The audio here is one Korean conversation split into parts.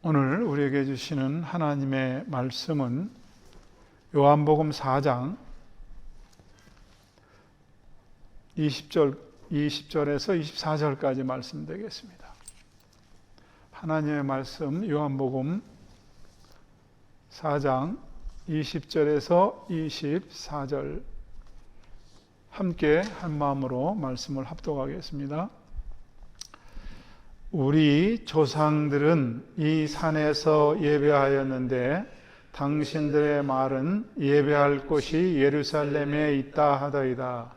오늘 우리에게 주시는 하나님의 말씀은 요한복음 4장 20절에서 24절까지 말씀되겠습니다. 하나님의 말씀 요한복음 4장 20절에서 24절 함께 한 마음으로 말씀을 합독하겠습니다. 우리 조상들은 이 산에서 예배하였는데 당신들의 말은 예배할 곳이 예루살렘에 있다 하더이다.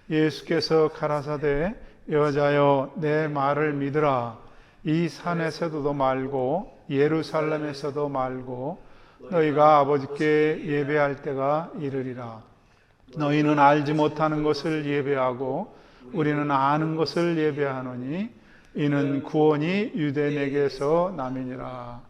예수께서 가라사대 여자여 내 말을 믿으라. 이 산에서도 말고 예루살렘에서도 말고 너희가 아버지께 예배할 때가 이르리라. 너희는 알지 못하는 것을 예배하고 우리는 아는 것을 예배하노니 이는 구원이 유대인에게서 남이니라.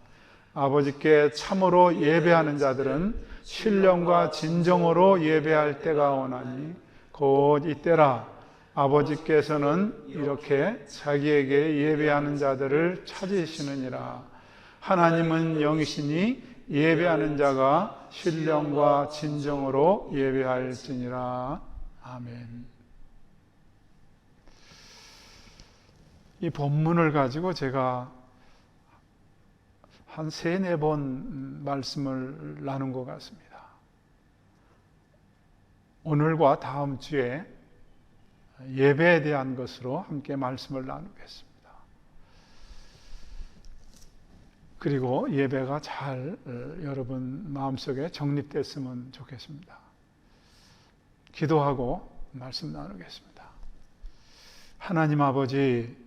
아버지께 참으로 예배하는 자들은 신령과 진정으로 예배할 때가 오나니 곧 이때라. 아버지께서는 이렇게 자기에게 예배하는 자들을 찾으시느니라. 하나님은 영이시니 예배하는 자가 신령과 진정으로 예배할지니라. 아멘. 이 본문을 가지고 제가 한 3-4번 말씀을 나눈 것 같습니다. 오늘과 다음 주에 예배에 대한 것으로 함께 말씀을 나누겠습니다. 그리고 예배가 잘 여러분 마음속에 정립됐으면 좋겠습니다. 기도하고 말씀 나누겠습니다. 하나님 아버지,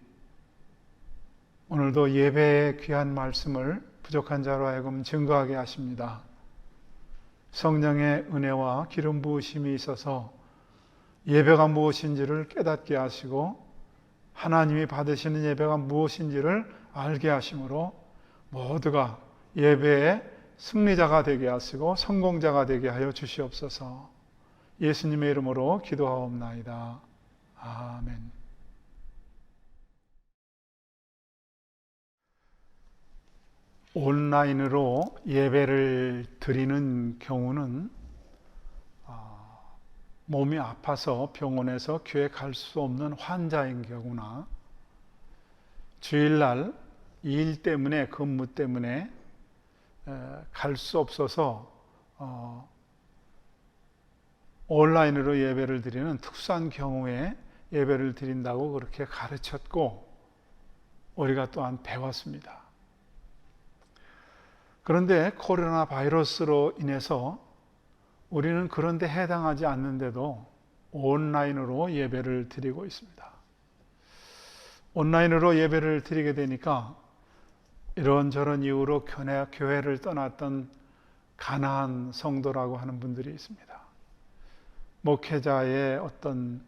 오늘도 예배의 귀한 말씀을 부족한 자로 하여금 증거하게 하십니다. 성령의 은혜와 기름 부으심이 있어서 예배가 무엇인지를 깨닫게 하시고 하나님이 받으시는 예배가 무엇인지를 알게 하심으로 모두가 예배의 승리자가 되게 하시고 성공자가 되게 하여 주시옵소서. 예수님의 이름으로 기도하옵나이다. 아멘. 온라인으로 예배를 드리는 경우는 몸이 아파서 병원에서 교회 갈 수 없는 환자인 경우나 주일날 일 때문에 근무 때문에 갈 수 없어서 온라인으로 예배를 드리는 특수한 경우에 예배를 드린다고 그렇게 가르쳤고 우리가 또한 배웠습니다. 그런데 코로나 바이러스로 인해서 우리는 그런 데 해당하지 않는데도 온라인으로 예배를 드리고 있습니다. 온라인으로 예배를 드리게 되니까 이런저런 이유로 교회를 떠났던 가난한 성도라고 하는 분들이 있습니다. 목회자의 어떤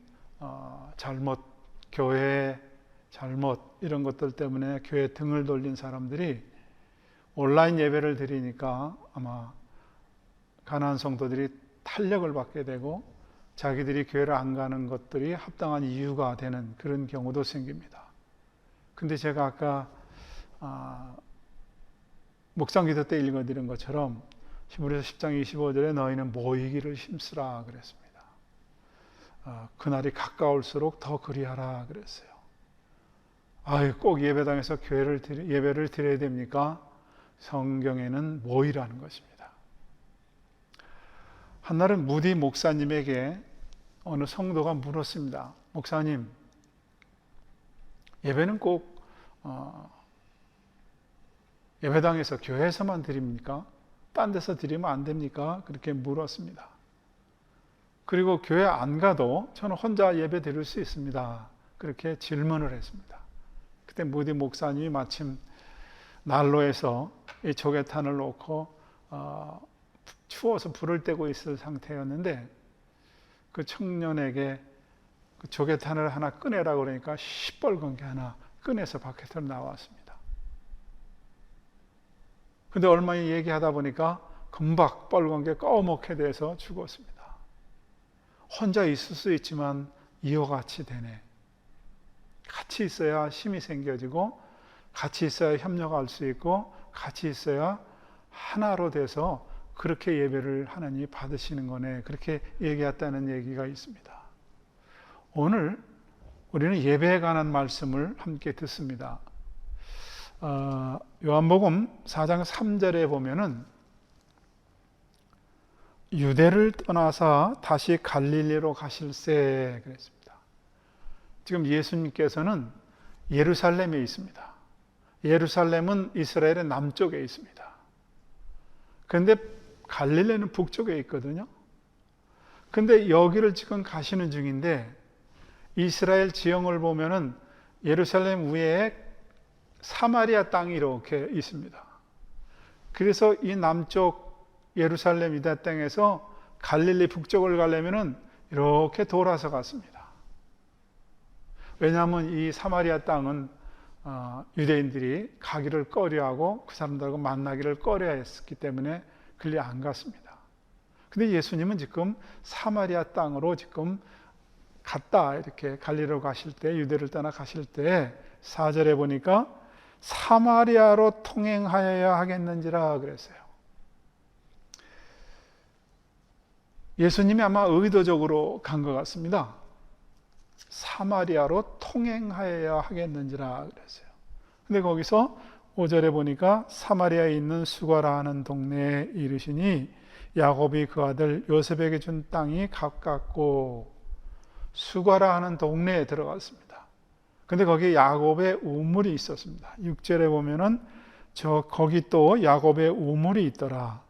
잘못, 교회의 잘못 이런 것들 때문에 교회 등을 돌린 사람들이 온라인 예배를 드리니까 아마 가난한 성도들이 탄력을 받게 되고 자기들이 교회를 안 가는 것들이 합당한 이유가 되는 그런 경우도 생깁니다. 근데 제가 아까 묵상기도 때 읽어드린 것처럼 히브리서 10장 25절에 너희는 모이기를 힘쓰라 그랬습니다. 그날이 가까울수록 더 그리하라 그랬어요. 꼭 예배당에서 예배를 드려야 됩니까? 성경에는 모이라는 것입니다. 한날은 무디 목사님에게 어느 성도가 물었습니다. 목사님, 예배는 꼭 예배당에서 교회에서만 드립니까? 딴 데서 드리면 안 됩니까? 그렇게 물었습니다. 그리고 교회 안 가도 저는 혼자 예배 드릴 수 있습니다. 그렇게 질문을 했습니다. 그때 무디 목사님이 마침 난로에서 이 조개탄을 놓고 추워서 불을 떼고 있을 상태였는데 그 청년에게 그 조개탄을 하나 꺼내라고 그러니까 시뻘건 게 하나 꺼내서 밖에서 나왔습니다. 근데 얼마 얘기하다 보니까 금방 빨간 게 꺼멓게 돼서 죽었습니다. 혼자 있을 수 있지만 이어같이 되네. 같이 있어야 힘이 생겨지고 같이 있어야 협력할 수 있고 같이 있어야 하나로 돼서 그렇게 예배를 하나님이 받으시는 거네. 그렇게 얘기했다는 얘기가 있습니다. 오늘 우리는 예배에 관한 말씀을 함께 듣습니다. 요한복음 4장 3절에 보면은 유대를 떠나서 다시 갈릴리로 가실세 그랬습니다. 지금 예수님께서는 예루살렘에 있습니다. 예루살렘은 이스라엘의 남쪽에 있습니다. 그런데 갈릴리는 북쪽에 있거든요. 근데 여기를 지금 가시는 중인데 이스라엘 지형을 보면은 예루살렘 위에 사마리아 땅이 이렇게 있습니다. 그래서 이 남쪽 예루살렘 유다 땅에서 갈릴리 북쪽을 가려면은 이렇게 돌아서 갔습니다. 왜냐하면 이 사마리아 땅은 유대인들이 가기를 꺼려하고 그 사람들하고 만나기를 꺼려했기 때문에 그리 안 갔습니다. 근데 예수님은 지금 사마리아 땅으로 지금 갔다 이렇게 갈릴리로 가실 때 유대를 떠나 가실 때 4절에 보니까 사마리아로 통행하여야 하겠는지라 그랬어요. 예수님이 아마 의도적으로 간 것 같습니다. 사마리아로 통행하여야 하겠는지라 그랬어요. 근데 거기서 5절에 보니까 사마리아에 있는 수가라 하는 동네에 이르시니 야곱이 그 아들 요셉에게 준 땅이 가깝고 수가라 하는 동네에 들어갔습니다. 근데 거기에 야곱의 우물이 있었습니다. 6절에 보면은 거기 또 야곱의 우물이 있더라.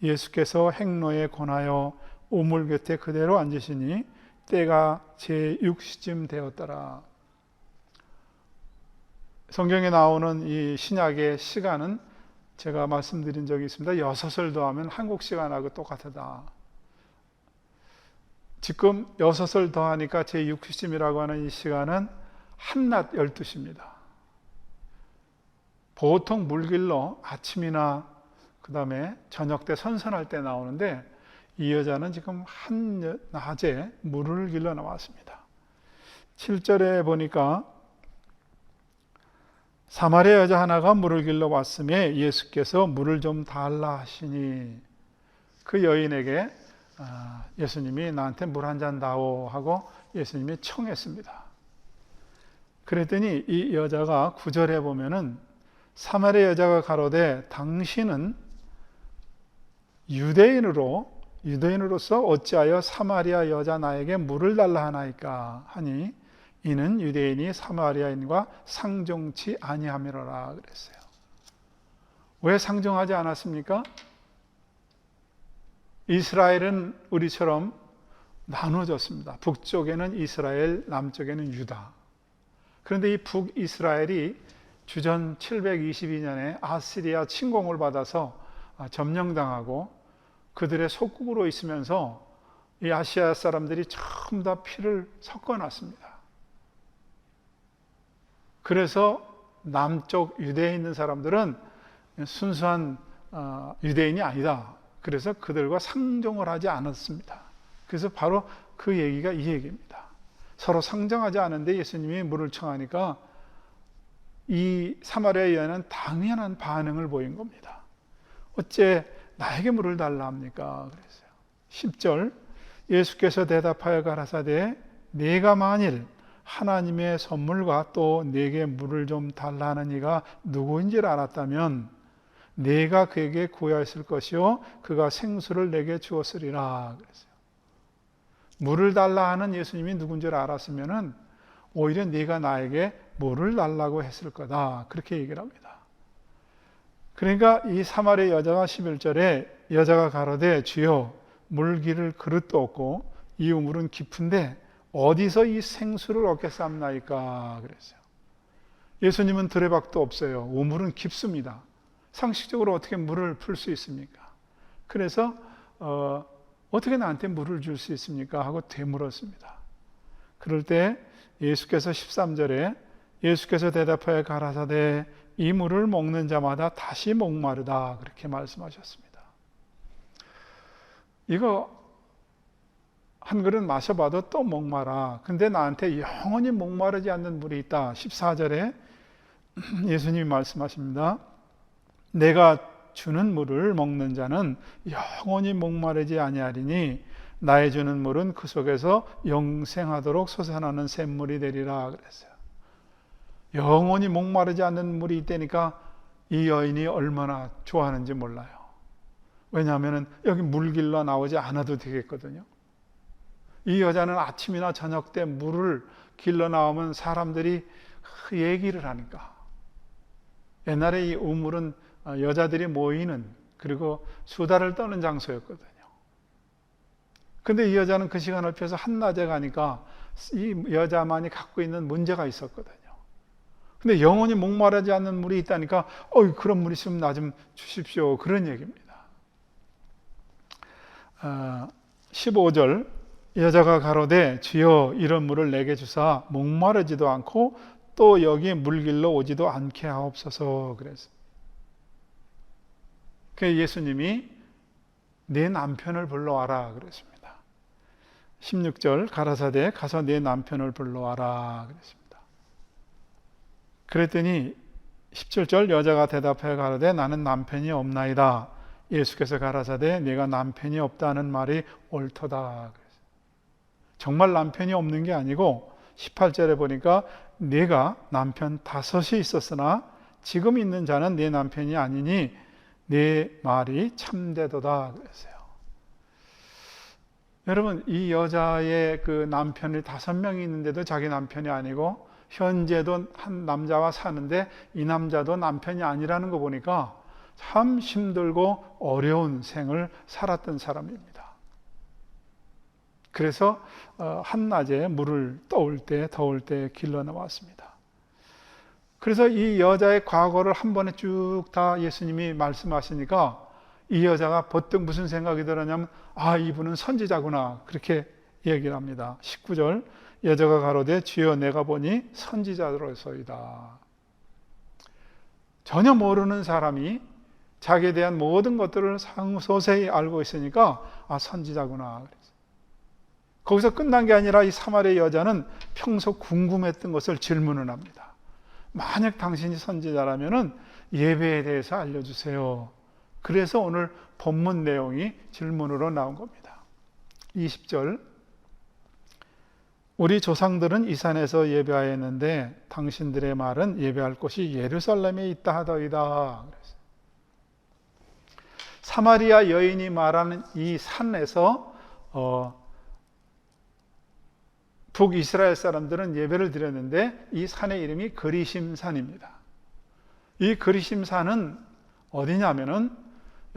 예수께서 행로에 권하여 우물 곁에 그대로 앉으시니 때가 제6시쯤 되었더라. 성경에 나오는 이 신약의 시간은 제가 말씀드린 적이 있습니다. 6을 더하면 한국 시간하고 똑같다. 지금 6을 더하니까 제6시쯤이라고 하는 이 시간은 한낮 12시입니다. 보통 물길로 아침이나 그 다음에 저녁 때 선선할 때 나오는데 이 여자는 지금 한낮에 물을 길러 나왔습니다. 7절에 보니까 사마리아 여자 하나가 물을 길러 왔음에 예수께서 물을 좀 달라 하시니 그 여인에게 예수님이 나한테 물 한 잔 다오 하고 예수님이 청했습니다. 그랬더니 이 여자가 9절에 보면은 사마리아 여자가 가로되 당신은 유대인으로서 어찌하여 사마리아 여자 나에게 물을 달라 하나이까 하니 이는 유대인이 사마리아인과 상종치 아니함이로라 그랬어요. 왜 상종하지 않았습니까? 이스라엘은 우리처럼 나눠졌습니다. 북쪽에는 이스라엘, 남쪽에는 유다. 그런데 이 북이스라엘이 주전 722년에 아시리아 침공을 받아서 점령당하고 그들의 속국으로 있으면서 이 아시아 사람들이 전부 다 피를 섞어놨습니다. 그래서 남쪽 유대에 있는 사람들은 순수한 유대인이 아니다. 그래서 그들과 상종을 하지 않았습니다. 그래서 바로 그 얘기가 이 얘기입니다. 서로 상종하지 않은데 예수님이 물을 청하니까 이 사마리아 여인은 당연한 반응을 보인 겁니다. 어째 나에게 물을 달라 합니까? 그랬어요. 10절 예수께서 대답하여 가라사대 네가 만일 하나님의 선물과 또 내게 물을 좀 달라 하는 이가 누구인지를 알았다면 네가 그에게 구하였을 것이요 그가 생수를 내게 주었으리라 그랬어요. 물을 달라 하는 예수님이 누군지를 알았으면은 오히려 네가 나에게 물을 달라고 했을 거다. 그렇게 얘기를 합니다. 그러니까 이 사마리아 여자가 11절에 여자가 가로되 주여 물기를 그릇도 없고 이 우물은 깊은데 어디서 이 생수를 얻겠사옵나이까 그랬어요. 예수님은 드레박도 없어요. 우물은 깊습니다. 상식적으로 어떻게 물을 풀 수 있습니까? 그래서 어떻게 나한테 물을 줄 수 있습니까? 하고 되물었습니다. 그럴 때 예수께서 13절에 예수께서 대답하여 가라사대 이 물을 먹는 자마다 다시 목마르다 그렇게 말씀하셨습니다. 이거 한 그릇 마셔봐도 또 목마라. 근데 나한테 영원히 목마르지 않는 물이 있다. 14절에 예수님이 말씀하십니다. 내가 주는 물을 먹는 자는 영원히 목마르지 아니하리니 나의 주는 물은 그 속에서 영생하도록 솟아나는 샘물이 되리라 그랬어요. 영원히 목마르지 않는 물이 있다니까 이 여인이 얼마나 좋아하는지 몰라요. 왜냐하면 여기 물길로 나오지 않아도 되겠거든요. 이 여자는 아침이나 저녁 때 물을 길러 나오면 사람들이 얘기를 하니까. 옛날에 이 우물은 여자들이 모이는, 그리고 수다를 떠는 장소였거든요. 근데 이 여자는 그 시간을 피해서 한낮에 가니까 이 여자만이 갖고 있는 문제가 있었거든요. 근데 영원히 목마르지 않는 물이 있다니까 그런 물 있으면 나 좀 주십시오, 그런 얘기입니다. 15절 여자가 가로되 주여 이런 물을 내게 주사 목마르지도 않고 또 여기 물길로 오지도 않게 하옵소서 그랬습니다. 그래서 예수님이 내 남편을 불러와라 그랬습니다. 16절 가라사대 가서 내 남편을 불러와라 그랬습니다. 그랬더니 17절 여자가 대답하여 가로되 나는 남편이 없나이다. 예수께서 가라사대 네가 남편이 없다는 말이 옳도다. 정말 남편이 없는 게 아니고 18절에 보니까 네가 남편 5이 있었으나 지금 있는 자는 네 남편이 아니니 네 말이 참되도다 그랬어요. 여러분, 이 여자의 그 남편이 5명이 있는데도 자기 남편이 아니고 현재도 한 남자와 사는데 이 남자도 남편이 아니라는 거 보니까 참 힘들고 어려운 생을 살았던 사람입니다. 그래서 한낮에 물을 더울 때 길러 나왔습니다. 그래서 이 여자의 과거를 한 번에 쭉 다 예수님이 말씀하시니까 이 여자가 버뜩 무슨 생각이 들었냐면 이분은 선지자구나, 그렇게 얘기를 합니다. 19절 여자가 가로되 주여 내가 보니 선지자로서이다. 전혀 모르는 사람이 자기에 대한 모든 것들을 상소세히 알고 있으니까 선지자구나. 거기서 끝난 게 아니라 이 사마리아 여자는 평소 궁금했던 것을 질문을 합니다. 만약 당신이 선지자라면 예배에 대해서 알려주세요. 그래서 오늘 본문 내용이 질문으로 나온 겁니다. 20절 우리 조상들은 이 산에서 예배하였는데 당신들의 말은 예배할 곳이 예루살렘에 있다 하더이다. 사마리아 여인이 말하는 이 산에서 북이스라엘 사람들은 예배를 드렸는데 이 산의 이름이 그리심산입니다. 이 그리심산은 어디냐면은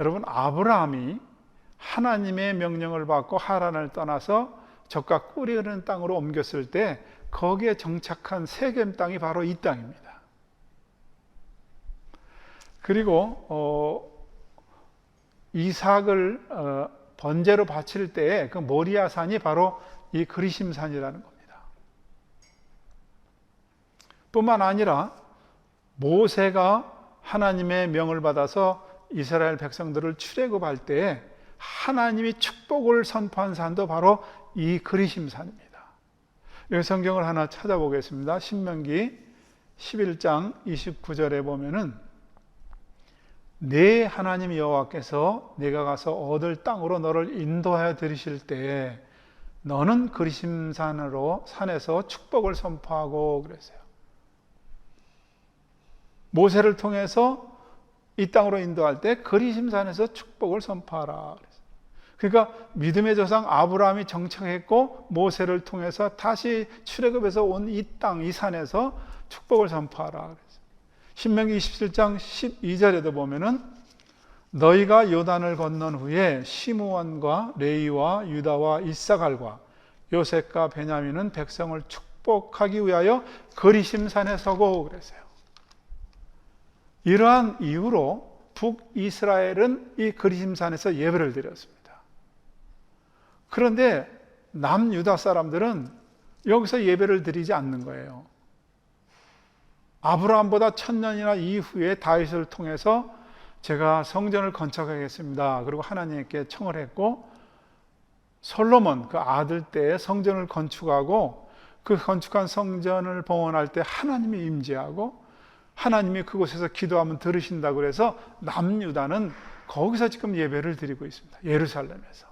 여러분 아브라함이 하나님의 명령을 받고 하란을 떠나서 적과 꿀이 흐르는 땅으로 옮겼을 때 거기에 정착한 세겜 땅이 바로 이 땅입니다. 그리고 이삭을 번제로 바칠 때에 그 모리아산이 바로 이 그리심산이라는 겁니다. 뿐만 아니라 모세가 하나님의 명을 받아서 이스라엘 백성들을 출애굽할 때 하나님이 축복을 선포한 산도 바로 이 그리심산입니다. 여기 성경을 하나 찾아보겠습니다. 신명기 11장 29절에 보면은 내 하나님 여호와께서 내가 가서 얻을 땅으로 너를 인도하여 들이실 때에 너는 그리심산으로 산에서 축복을 선포하고 그랬어요. 모세를 통해서 이 땅으로 인도할 때 그리심산에서 축복을 선포하라 그랬어요. 그러니까 믿음의 조상 아브라함이 정착했고 모세를 통해서 다시 출애굽해서 온 이 땅, 이 산에서 축복을 선포하라 그랬어요. 신명기 27장 12절에도 보면은 너희가 요단을 건넌 후에 시므온과 레위와 유다와 이사갈과 요셉과 베냐민은 백성을 축복하기 위하여 그리심산에 서고 그랬어요. 이러한 이유로 북이스라엘은 이 그리심산에서 예배를 드렸습니다. 그런데 남유다 사람들은 여기서 예배를 드리지 않는 거예요. 아브라함보다 1000년이나 이후에 다윗을 통해서 제가 성전을 건축하겠습니다. 그리고 하나님께 청을 했고 솔로몬 그 아들 때에 성전을 건축하고 그 건축한 성전을 봉헌할 때 하나님이 임재하고 하나님이 그곳에서 기도하면 들으신다고 그래서 남유다는 거기서 지금 예배를 드리고 있습니다. 예루살렘에서.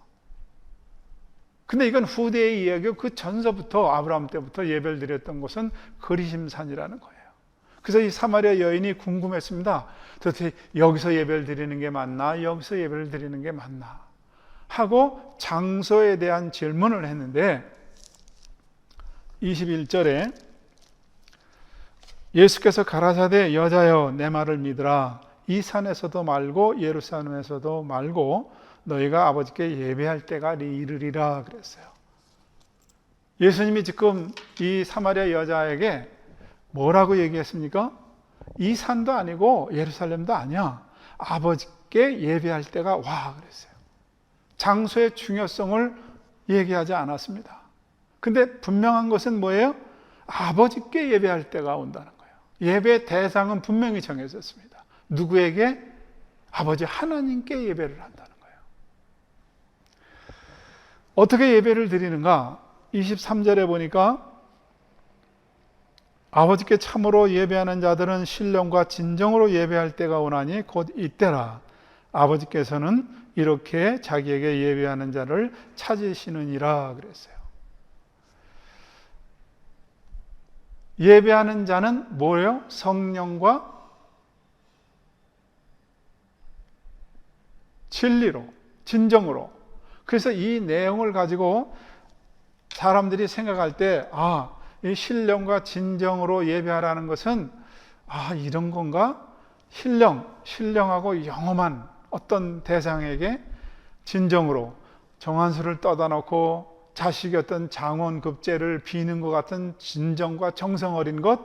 근데 이건 후대의 이야기고 그 전서부터 아브라함 때부터 예배를 드렸던 곳은 그리심산이라는 거예요. 그래서 이 사마리아 여인이 궁금했습니다. 도대체 여기서 예배를 드리는 게 맞나? 여기서 예배를 드리는 게 맞나? 하고 장소에 대한 질문을 했는데 21절에 예수께서 가라사대 여자여 내 말을 믿으라. 이 산에서도 말고 예루살렘에서도 말고 너희가 아버지께 예배할 때가 이르리라 그랬어요. 예수님이 지금 이 사마리아 여자에게 뭐라고 얘기했습니까? 이 산도 아니고 예루살렘도 아니야. 아버지께 예배할 때가 와 그랬어요. 장소의 중요성을 얘기하지 않았습니다. 근데 분명한 것은 뭐예요? 아버지께 예배할 때가 온다는 거예요. 예배 대상은 분명히 정해졌습니다. 누구에게? 아버지 하나님께 예배를 한다는 거예요. 어떻게 예배를 드리는가? 23절에 보니까 아버지께 참으로 예배하는 자들은 신령과 진정으로 예배할 때가 오나니 곧 이때라. 아버지께서는 이렇게 자기에게 예배하는 자를 찾으시느니라 그랬어요. 예배하는 자는 뭐예요? 성령과 진리로, 진정으로. 그래서 이 내용을 가지고 사람들이 생각할 때, 이 신령과 진정으로 예배하라는 것은, 이런 건가? 신령하고 영험한 어떤 대상에게 진정으로 정한수를 떠다 놓고 자식이 어떤 장원급제를 비는 것 같은 진정과 정성 어린 것,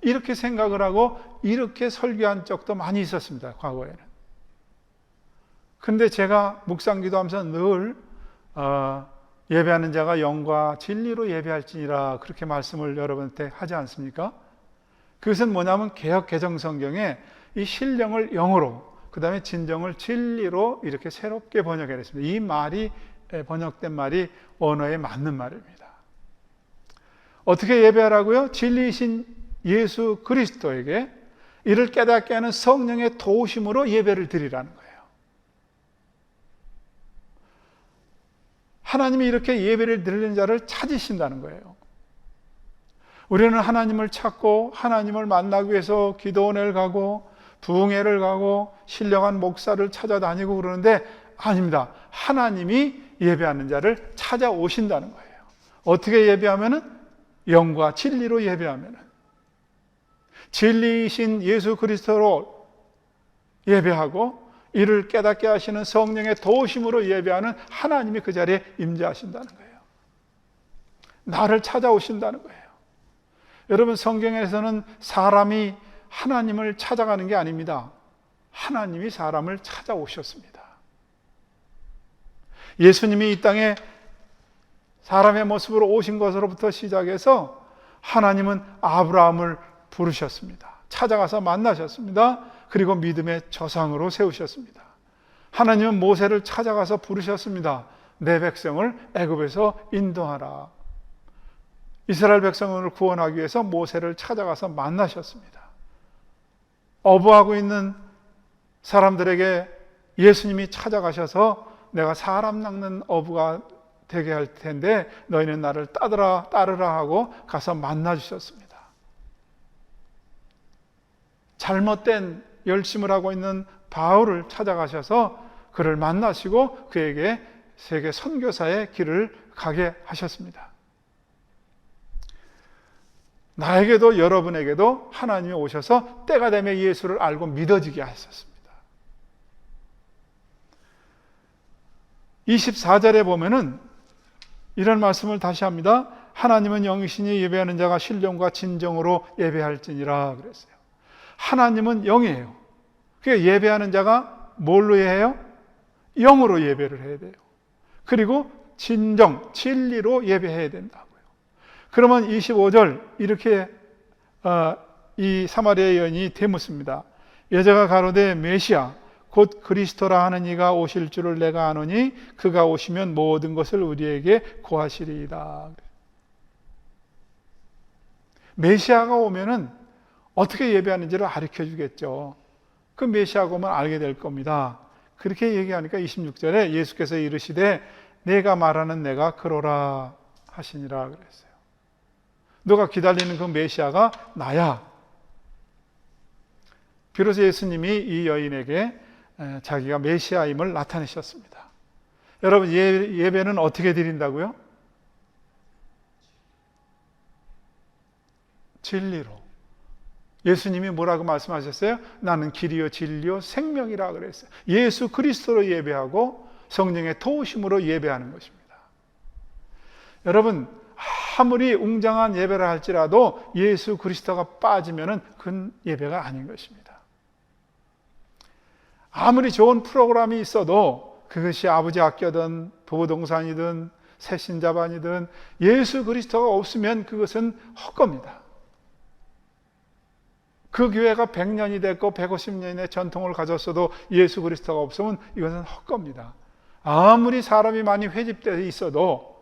이렇게 생각을 하고 이렇게 설교한 적도 많이 있었습니다. 과거에는. 근데 제가 묵상 기도하면서 늘 예배하는 자가 영과 진리로 예배할지니라 그렇게 말씀을 여러분한테 하지 않습니까? 그것은 뭐냐면 개역 개정 성경에 이 신령을 영으로, 그 다음에 진정을 진리로 이렇게 새롭게 번역했습니다. 이 말이 번역된 말이 언어에 맞는 말입니다. 어떻게 예배하라고요? 진리이신 예수 그리스도에게 이를 깨닫게 하는 성령의 도우심으로 예배를 드리라는 거예요. 하나님이 이렇게 예배를 드리는 자를 찾으신다는 거예요. 우리는 하나님을 찾고 하나님을 만나기 위해서 기도원을 가고 부흥회를 가고 신령한 목사를 찾아다니고 그러는데 아닙니다. 하나님이 예배하는 자를 찾아오신다는 거예요. 어떻게 예배하면은? 영과 진리로 예배하면은. 진리이신 예수 그리스도로 예배하고 이를 깨닫게 하시는 성령의 도우심으로 예배하는 하나님이 그 자리에 임재하신다는 거예요. 나를 찾아오신다는 거예요. 여러분, 성경에서는 사람이 하나님을 찾아가는 게 아닙니다. 하나님이 사람을 찾아오셨습니다. 예수님이 이 땅에 사람의 모습으로 오신 것으로부터 시작해서 하나님은 아브라함을 부르셨습니다. 찾아가서 만나셨습니다. 그리고 믿음의 조상으로 세우셨습니다. 하나님은 모세를 찾아가서 부르셨습니다. 내 백성을 애굽에서 인도하라. 이스라엘 백성을 구원하기 위해서 모세를 찾아가서 만나셨습니다. 어부하고 있는 사람들에게 예수님이 찾아가셔서 내가 사람 낚는 어부가 되게 할 텐데 너희는 나를 따르라 하고 가서 만나주셨습니다. 잘못된 열심을 하고 있는 바울을 찾아가셔서 그를 만나시고 그에게 세계 선교사의 길을 가게 하셨습니다. 나에게도 여러분에게도 하나님이 오셔서 때가 되면 예수를 알고 믿어지게 하셨습니다. 24절에 보면은 이런 말씀을 다시 합니다. 하나님은 영이시니 예배하는 자가 신령과 진정으로 예배할지니라 그랬어요. 하나님은 영이에요. 그러니까 예배하는 자가 뭘로 해요? 영으로 예배를 해야 돼요. 그리고 진정, 진리로 예배해야 된다고요. 그러면 25절 이렇게 이 사마리아 여인이 되묻습니다. 여자가 가로되 메시아 곧 그리스도라 하는 이가 오실 줄을 내가 아노니 그가 오시면 모든 것을 우리에게 고하시리이다. 메시아가 오면은 어떻게 예배하는지를 가르쳐 주겠죠. 그 메시아가 오면 알게 될 겁니다. 그렇게 얘기하니까 26절에 예수께서 이르시되 내가 말하는 내가 그러라 하시니라 그랬어요. 너가 기다리는 그 메시아가 나야. 비로소 예수님이 이 여인에게 자기가 메시아임을 나타내셨습니다. 여러분, 예배는 어떻게 드린다고요? 진리로. 예수님이 뭐라고 말씀하셨어요? 나는 길이요 진리요 생명이라 그랬어요. 예수 그리스도로 예배하고 성령의 도우심으로 예배하는 것입니다. 여러분, 아무리 웅장한 예배를 할지라도 예수 그리스도가 빠지면은 그 예배가 아닌 것입니다. 아무리 좋은 프로그램이 있어도 그것이 아버지 학교든 부부동산이든 새신자반이든 예수 그리스도가 없으면 그것은 헛겁니다. 그 교회가 100년이 됐고 150년의 전통을 가졌어도 예수 그리스도가 없으면 이것은 헛겁니다. 아무리 사람이 많이 회집되어 있어도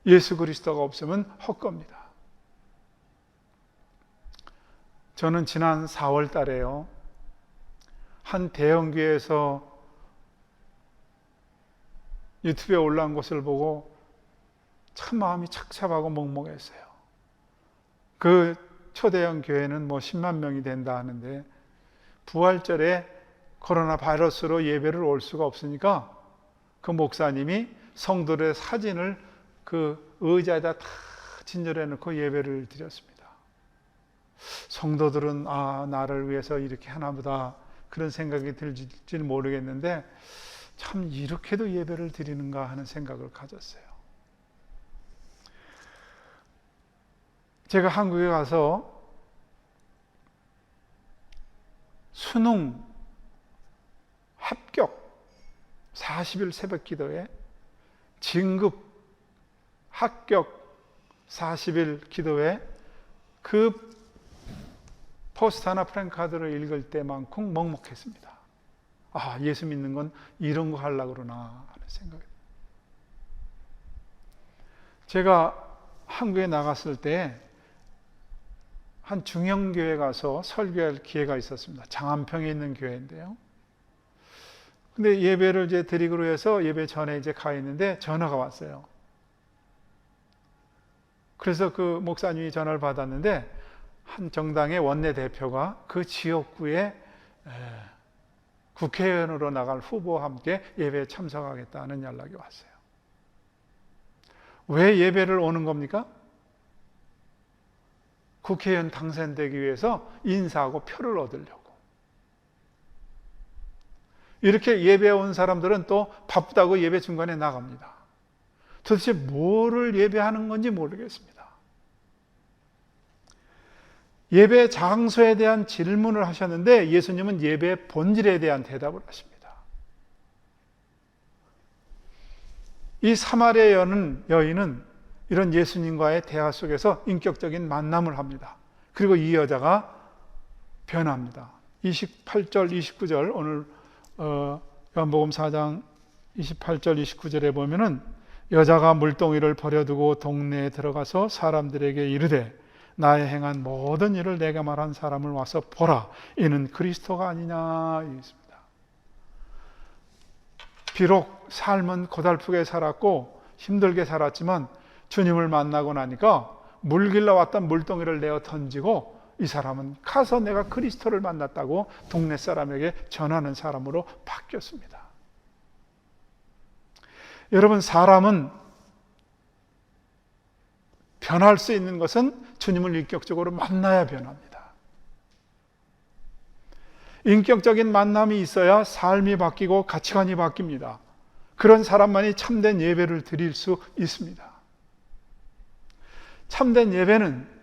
예수 그리스도가 없으면 헛겁니다. 저는 지난 4월 달에요, 한 대형교회에서 유튜브에 올라온 것을 보고 참 마음이 착잡하고 먹먹했어요. 그 초대형 교회는 10만 명이 된다 하는데 부활절에 코로나 바이러스로 예배를 올 수가 없으니까 그 목사님이 성도들의 사진을 그 의자에다 다 진열해 놓고 예배를 드렸습니다. 성도들은 나를 위해서 이렇게 하나보다 그런 생각이 들지 모르겠는데 참 이렇게도 예배를 드리는가 하는 생각을 가졌어요. 제가 한국에 가서 수능 합격 40일 새벽 기도에 진급 합격 40일 기도에 그 포스터나 프랭카드를 읽을 때만큼 먹먹했습니다. 예수 믿는 건 이런 거 하려고 그러나 하는 생각이. 제가 한국에 나갔을 때 한 중형교회 가서 설교할 기회가 있었습니다. 장안평에 있는 교회인데요. 근데 예배를 이제 드리기로 해서 예배 전에 이제 가 있는데 전화가 왔어요. 그래서 그 목사님이 전화를 받았는데 한 정당의 원내대표가 그 지역구에 국회의원으로 나갈 후보와 함께 예배에 참석하겠다는 연락이 왔어요. 왜 예배를 오는 겁니까? 국회의원 당선되기 위해서 인사하고 표를 얻으려고. 이렇게 예배에 온 사람들은 또 바쁘다고 예배 중간에 나갑니다. 도대체 뭐를 예배하는 건지 모르겠습니다. 예배 장소에 대한 질문을 하셨는데 예수님은 예배의 본질에 대한 대답을 하십니다. 이 사마리아 여인은 이런 예수님과의 대화 속에서 인격적인 만남을 합니다. 그리고 이 여자가 변합니다. 28절, 29절 오늘 요한복음 4장 28절, 29절에 보면은 여자가 물동이를 버려두고 동네에 들어가서 사람들에게 이르되 나의 행한 모든 일을 내가 말한 사람을 와서 보라. 이는 그리스도가 아니냐 있습니다. 비록 삶은 고달프게 살았고 힘들게 살았지만 주님을 만나고 나니까 물길러 왔던 물동이를 내어 던지고 이 사람은 가서 내가 그리스도를 만났다고 동네 사람에게 전하는 사람으로 바뀌었습니다. 여러분, 사람은 변할 수 있는 것은 주님을 인격적으로 만나야 변합니다. 인격적인 만남이 있어야 삶이 바뀌고 가치관이 바뀝니다. 그런 사람만이 참된 예배를 드릴 수 있습니다. 참된 예배는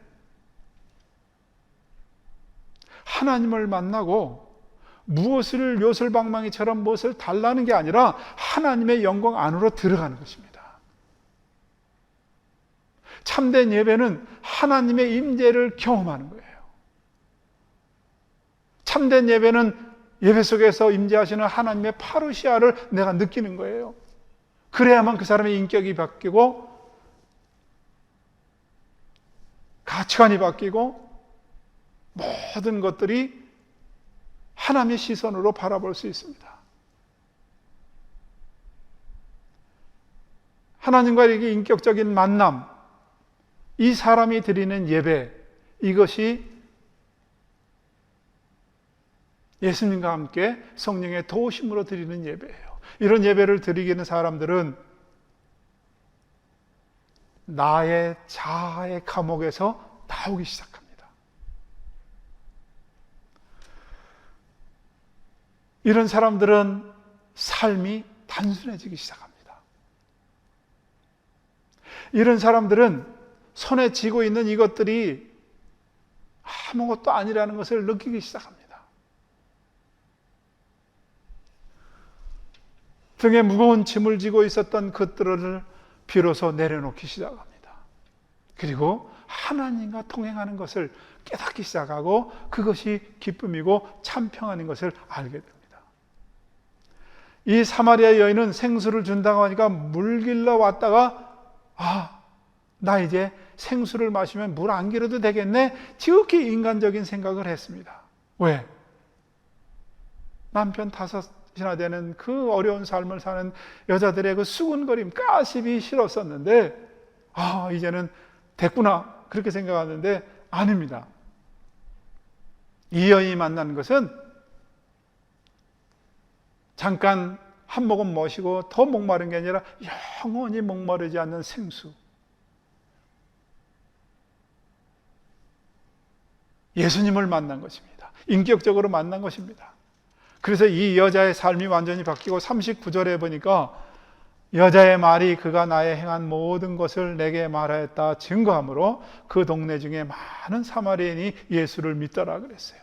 하나님을 만나고 무엇을 요술방망이처럼 무엇을 달라는 게 아니라 하나님의 영광 안으로 들어가는 것입니다. 참된 예배는 하나님의 임재를 경험하는 거예요. 참된 예배는 예배 속에서 임재하시는 하나님의 파루시아를 내가 느끼는 거예요. 그래야만 그 사람의 인격이 바뀌고 가치관이 바뀌고 모든 것들이 하나님의 시선으로 바라볼 수 있습니다. 하나님과의 인격적인 만남, 이 사람이 드리는 예배, 이것이 예수님과 함께 성령의 도우심으로 드리는 예배예요. 이런 예배를 드리기는 사람들은 나의 자아의 감옥에서 나오기 시작합니다. 이런 사람들은 삶이 단순해지기 시작합니다. 이런 사람들은 손에 쥐고 있는 이것들이 아무것도 아니라는 것을 느끼기 시작합니다. 등에 무거운 짐을 지고 있었던 것들을 비로소 내려놓기 시작합니다. 그리고 하나님과 통행하는 것을 깨닫기 시작하고 그것이 기쁨이고 참 평안인 것을 알게 됩니다. 이 사마리아 여인은 생수를 준다고 하니까 물 길러 왔다가 나 이제 생수를 마시면 물 안 길어도 되겠네? 지극히 인간적인 생각을 했습니다. 왜? 남편 5이나 되는 그 어려운 삶을 사는 여자들의 그 수군거림, 가십이 싫었었는데 이제는 됐구나 그렇게 생각하는데 아닙니다. 이 여인이 만난 것은 잠깐 한 모금 마시고 더 목마른 게 아니라 영원히 목마르지 않는 생수, 예수님을 만난 것입니다. 인격적으로 만난 것입니다. 그래서 이 여자의 삶이 완전히 바뀌고 39절에 보니까 여자의 말이 그가 나의 행한 모든 것을 내게 말하였다 증거하므로 그 동네 중에 많은 사마리아인이 예수를 믿더라 그랬어요.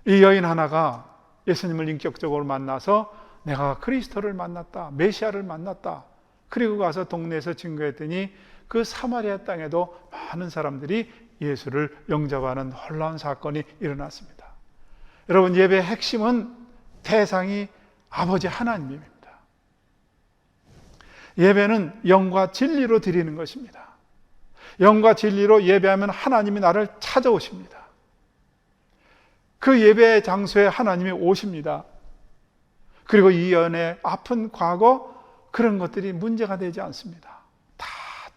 이 여인 하나가 예수님을 인격적으로 만나서 내가 그리스도를 만났다, 메시아를 만났다. 그리고 가서 동네에서 증거했더니 그 사마리아 땅에도 많은 사람들이 예수를 영접하는 놀라운 사건이 일어났습니다. 여러분, 예배의 핵심은 대상이 아버지 하나님입니다. 예배는 영과 진리로 드리는 것입니다. 영과 진리로 예배하면 하나님이 나를 찾아오십니다. 그 예배의 장소에 하나님이 오십니다. 그리고 이 연의 아픈 과거, 그런 것들이 문제가 되지 않습니다. 다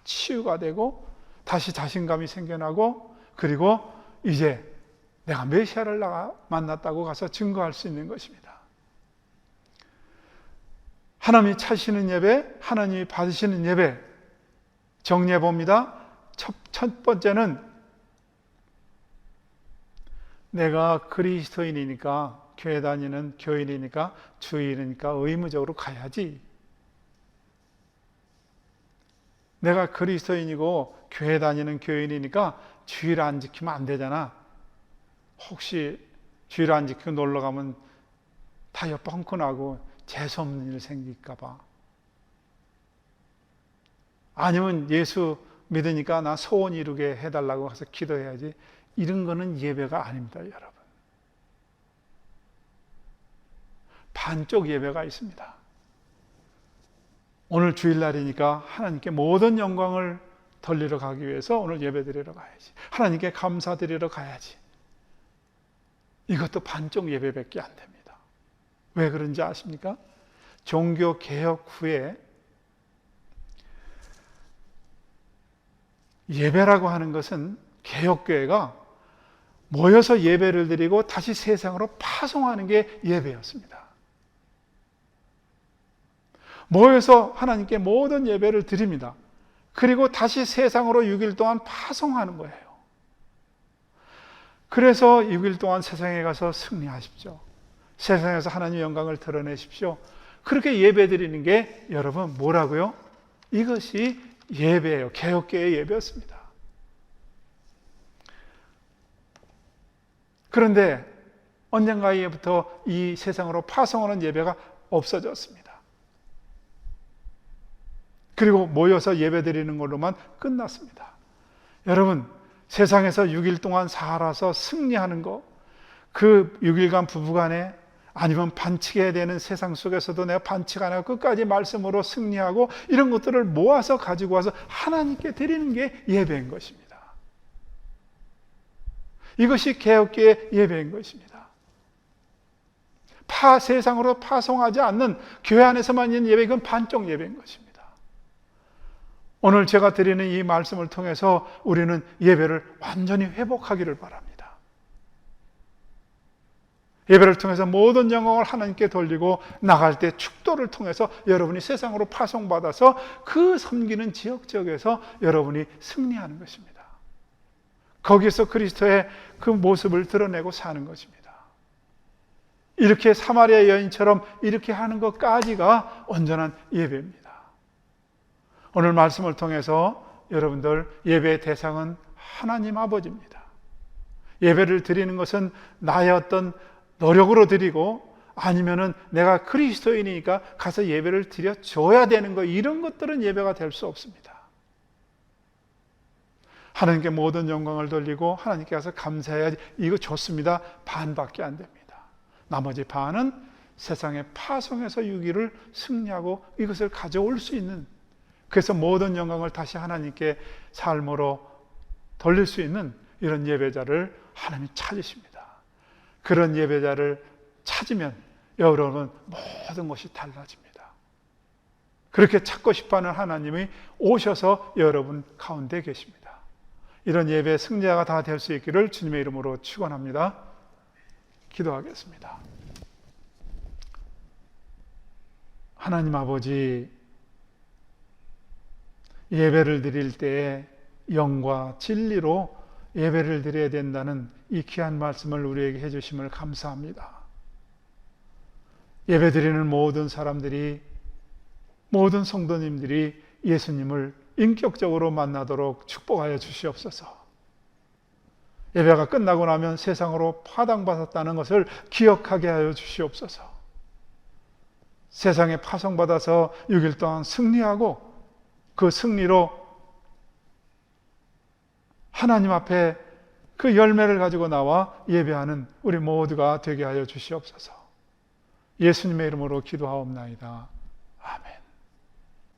치유가 되고 다시 자신감이 생겨나고, 그리고 이제 내가 메시아를 만났다고 가서 증거할 수 있는 것입니다. 하나님이 찾으시는 예배, 하나님이 받으시는 예배, 정리해 봅니다. 첫 번째는 내가 그리스도인이니까, 교회 다니는 교인이니까, 주일이니까 의무적으로 가야지. 내가 그리스도인이고 교회 다니는 교인이니까 주일 안 지키면 안 되잖아. 혹시 주일 안 지키고 놀러 가면 타이어 펑크 나고 재수없는 일 생길까 봐. 아니면 예수 믿으니까 나 소원 이루게 해달라고 해서 기도해야지. 이런 거는 예배가 아닙니다, 여러분. 반쪽 예배가 있습니다. 오늘 주일날이니까 하나님께 모든 영광을 돌리러 가기 위해서 오늘 예배드리러 가야지. 하나님께 감사드리러 가야지. 이것도 반쪽 예배밖에 안 됩니다. 왜 그런지 아십니까? 종교 개혁 후에 예배라고 하는 것은 개혁교회가 모여서 예배를 드리고 다시 세상으로 파송하는 게 예배였습니다. 모여서 하나님께 모든 예배를 드립니다. 그리고 다시 세상으로 6일 동안 파송하는 거예요. 그래서 6일 동안 세상에 가서 승리하십시오. 세상에서 하나님의 영광을 드러내십시오. 그렇게 예배 드리는 게 여러분 뭐라고요? 이것이 예배예요. 개혁교회의 예배였습니다. 그런데 언젠가부터 이 세상으로 파송하는 예배가 없어졌습니다. 그리고 모여서 예배드리는 걸로만 끝났습니다. 여러분, 세상에서 6일 동안 살아서 승리하는 거, 그 6일간 부부간에 아니면 반칙해야 되는 세상 속에서도 내가 반칙 안 하고 끝까지 말씀으로 승리하고, 이런 것들을 모아서 가지고 와서 하나님께 드리는 게 예배인 것입니다. 이것이 개혁교회 예배인 것입니다. 세상으로 파송하지 않는 교회 안에서만 있는 예배, 이건 반쪽 예배인 것입니다. 오늘 제가 드리는 이 말씀을 통해서 우리는 예배를 완전히 회복하기를 바랍니다. 예배를 통해서 모든 영광을 하나님께 돌리고 나갈 때 축도를 통해서 여러분이 세상으로 파송받아서 그 섬기는 지역에서 여러분이 승리하는 것입니다. 거기서 그리스도의 그 모습을 드러내고 사는 것입니다. 이렇게 사마리아 여인처럼 이렇게 하는 것까지가 온전한 예배입니다. 오늘 말씀을 통해서 여러분들 예배의 대상은 하나님 아버지입니다. 예배를 드리는 것은 나의 어떤 노력으로 드리고 아니면은 내가 그리스도인이니까 가서 예배를 드려줘야 되는 것, 이런 것들은 예배가 될 수 없습니다. 하나님께 모든 영광을 돌리고 하나님께 가서 감사해야지, 이거 좋습니다, 반밖에 안 됩니다. 나머지 반은 세상에 파송해서 유기를 승리하고 이것을 가져올 수 있는, 그래서 모든 영광을 다시 하나님께 삶으로 돌릴 수 있는 이런 예배자를 하나님이 찾으십니다. 그런 예배자를 찾으면 여러분 모든 것이 달라집니다. 그렇게 찾고 싶어하는 하나님이 오셔서 여러분 가운데 계십니다. 이런 예배 승리자가 다 될 수 있기를 주님의 이름으로 축원합니다. 기도하겠습니다. 하나님 아버지, 예배를 드릴 때에 영과 진리로 예배를 드려야 된다는 이 귀한 말씀을 우리에게 해주심을 감사합니다. 예배 드리는 모든 사람들이, 모든 성도님들이 예수님을 인격적으로 만나도록 축복하여 주시옵소서. 예배가 끝나고 나면 세상으로 파당받았다는 것을 기억하게 하여 주시옵소서. 세상에 파송받아서 6일 동안 승리하고 그 승리로 하나님 앞에 그 열매를 가지고 나와 예배하는 우리 모두가 되게 하여 주시옵소서. 예수님의 이름으로 기도하옵나이다. 아멘.